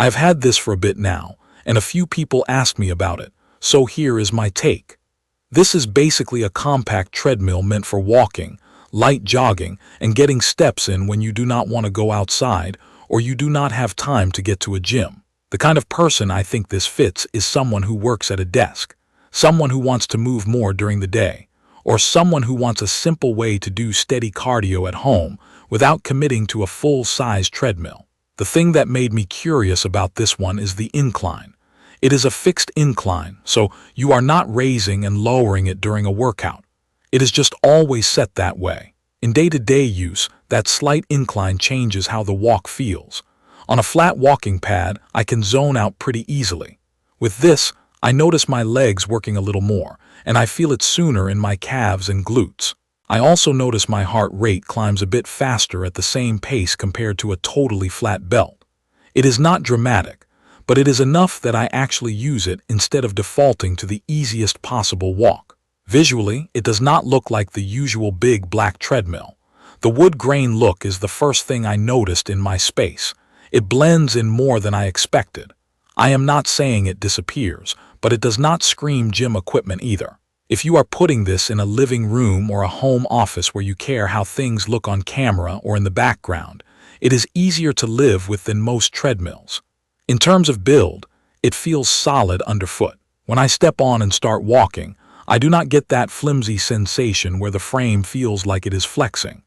I've had this for a bit now, and a few people ask me about it, so here is my take. This is basically a compact treadmill meant for walking, light jogging, and getting steps in when you do not want to go outside or you do not have time to get to a gym. The kind of person I think this fits is someone who works at a desk, someone who wants to move more during the day, or someone who wants a simple way to do steady cardio at home without committing to a full-size treadmill. The thing that made me curious about this one is the incline. It is a fixed incline, so you are not raising and lowering it during a workout. It is just always set that way. In day-to-day use, that slight incline changes how the walk feels. On a flat walking pad, I can zone out pretty easily. With this, I notice my legs working a little more, and I feel it sooner in my calves and glutes. I also notice my heart rate climbs a bit faster at the same pace compared to a totally flat belt. It is not dramatic, but it is enough that I actually use it instead of defaulting to the easiest possible walk. Visually, it does not look like the usual big black treadmill. The wood grain look is the first thing I noticed in my space. It blends in more than I expected. I am not saying it disappears, but it does not scream gym equipment either. If you are putting this in a living room or a home office where you care how things look on camera or in the background, it is easier to live with than most treadmills. In terms of build, it feels solid underfoot. When I step on and start walking, I do not get that flimsy sensation where the frame feels like it is flexing.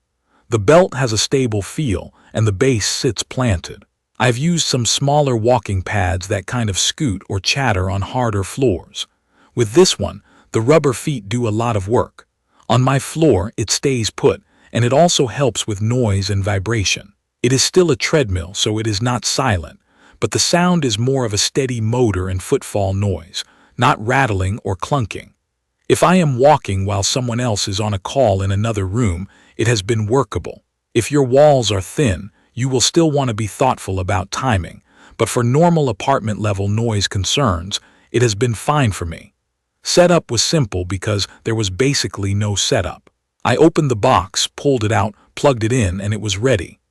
The belt has a stable feel and the base sits planted. I've used some smaller walking pads that kind of scoot or chatter on harder floors. With this one, the rubber feet do a lot of work. On my floor, it stays put, and it also helps with noise and vibration. It is still a treadmill, so it is not silent, but the sound is more of a steady motor and footfall noise, not rattling or clunking. If I am walking while someone else is on a call in another room, it has been workable. If your walls are thin, you will still want to be thoughtful about timing, but for normal apartment-level noise concerns, it has been fine for me. Setup was simple because there was basically no setup. I opened the box, pulled it out, plugged it in, and it was ready.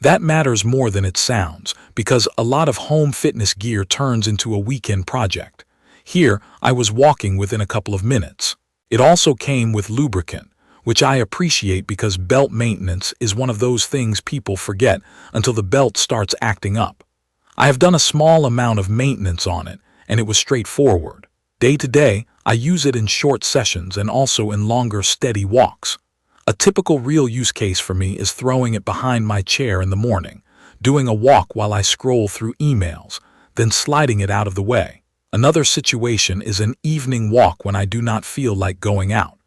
That matters more than it sounds, because a lot of home fitness gear turns into a weekend project. Here, I was walking within a couple of minutes. It also came with lubricant, which I appreciate because belt maintenance is one of those things people forget until the belt starts acting up. I have done a small amount of maintenance on it, and it was straightforward. Day to day, I use it in short sessions and also in longer, steady walks. A typical real use case for me is throwing it behind my chair in the morning, doing a walk while I scroll through emails, then sliding it out of the way. Another situation is an evening walk when I do not feel like going out.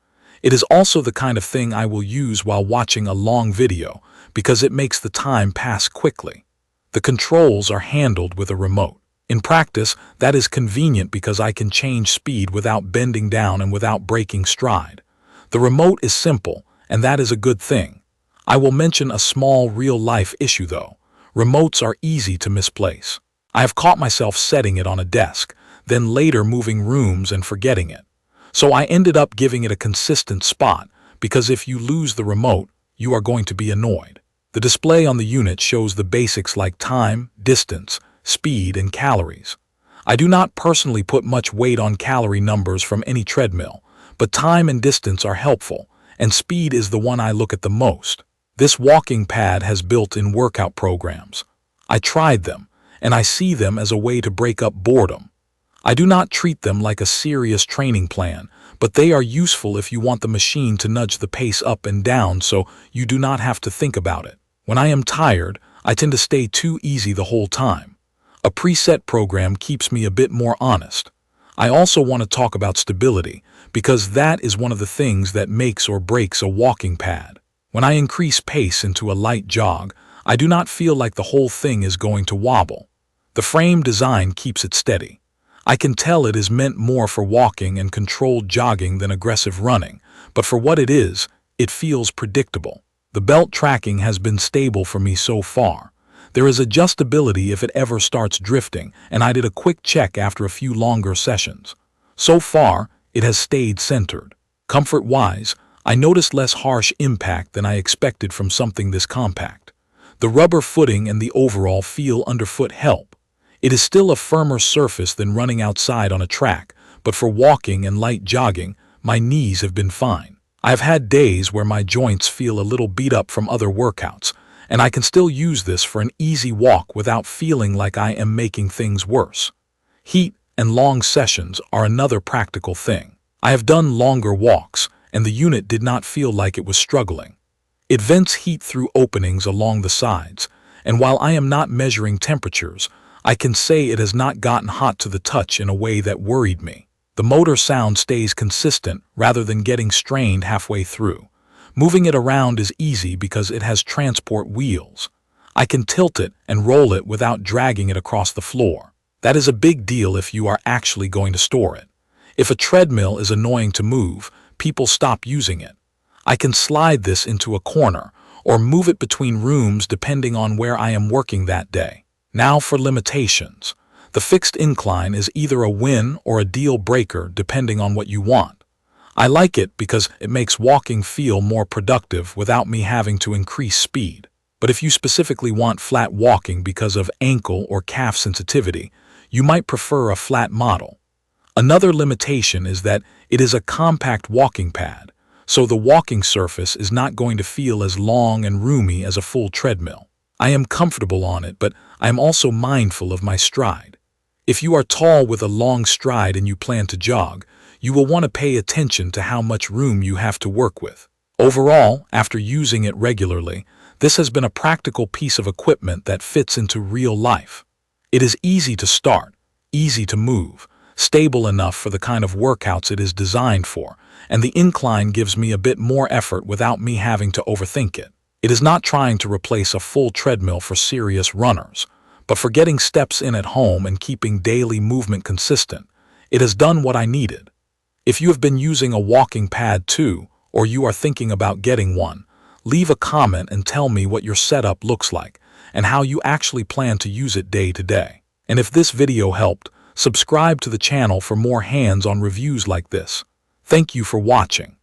It is also the kind of thing I will use while watching a long video because it makes the time pass quickly. The controls are handled with a remote. In practice, that is convenient because I can change speed without bending down and without breaking stride. The remote is simple, and that is a good thing. I will mention a small real-life issue though. Remotes are easy to misplace. I have caught myself setting it on a desk, then later moving rooms and forgetting it. So I ended up giving it a consistent spot, because if you lose the remote, you are going to be annoyed. The display on the unit shows the basics like time, distance, speed, and calories. I do not personally put much weight on calorie numbers from any treadmill, but time and distance are helpful, and speed is the one I look at the most. This walking pad has built-in workout programs. I tried them, and I see them as a way to break up boredom. I do not treat them like a serious training plan, but they are useful if you want the machine to nudge the pace up and down so you do not have to think about it. When I am tired, I tend to stay too easy the whole time. A preset program keeps me a bit more honest. I also want to talk about stability, because that is one of the things that makes or breaks a walking pad. When I increase pace into a light jog, I do not feel like the whole thing is going to wobble. The frame design keeps it steady. I can tell it is meant more for walking and controlled jogging than aggressive running, but for what it is, it feels predictable. The belt tracking has been stable for me so far. There is adjustability if it ever starts drifting, and I did a quick check after a few longer sessions. So far, it has stayed centered. Comfort-wise, I noticed less harsh impact than I expected from something this compact. The rubber footing and the overall feel underfoot help. It is still a firmer surface than running outside on a track, but for walking and light jogging, my knees have been fine. I've had days where my joints feel a little beat up from other workouts, and I can still use this for an easy walk without feeling like I am making things worse. Heat and long sessions are another practical thing. I have done longer walks, and the unit did not feel like it was struggling. It vents heat through openings along the sides, and while I am not measuring temperatures, I can say it has not gotten hot to the touch in a way that worried me. The motor sound stays consistent rather than getting strained halfway through. Moving it around is easy because it has transport wheels. I can tilt it and roll it without dragging it across the floor. That is a big deal if you are actually going to store it. If a treadmill is annoying to move, people stop using it. I can slide this into a corner or move it between rooms depending on where I am working that day. Now for limitations. The fixed incline is either a win or a deal breaker depending on what you want. I like it because it makes walking feel more productive without me having to increase speed. But if you specifically want flat walking because of ankle or calf sensitivity, you might prefer a flat model. Another limitation is that it is a compact walking pad, so the walking surface is not going to feel as long and roomy as a full treadmill. I am comfortable on it, but I am also mindful of my stride. If you are tall with a long stride and you plan to jog, you will want to pay attention to how much room you have to work with. Overall, after using it regularly, this has been a practical piece of equipment that fits into real life. It is easy to start, easy to move, stable enough for the kind of workouts it is designed for, and the Incline gives me a bit more effort without me having to overthink it. It is not trying to replace a full treadmill for serious runners, but for getting steps in at home and keeping daily movement consistent, it has done what I needed. If you have been using a walking pad too, or you are thinking about getting one, leave a comment and tell me what your setup looks like and how you actually plan to use it day to day. And if this video helped, subscribe to the channel for more hands-on reviews like this. Thank you for watching.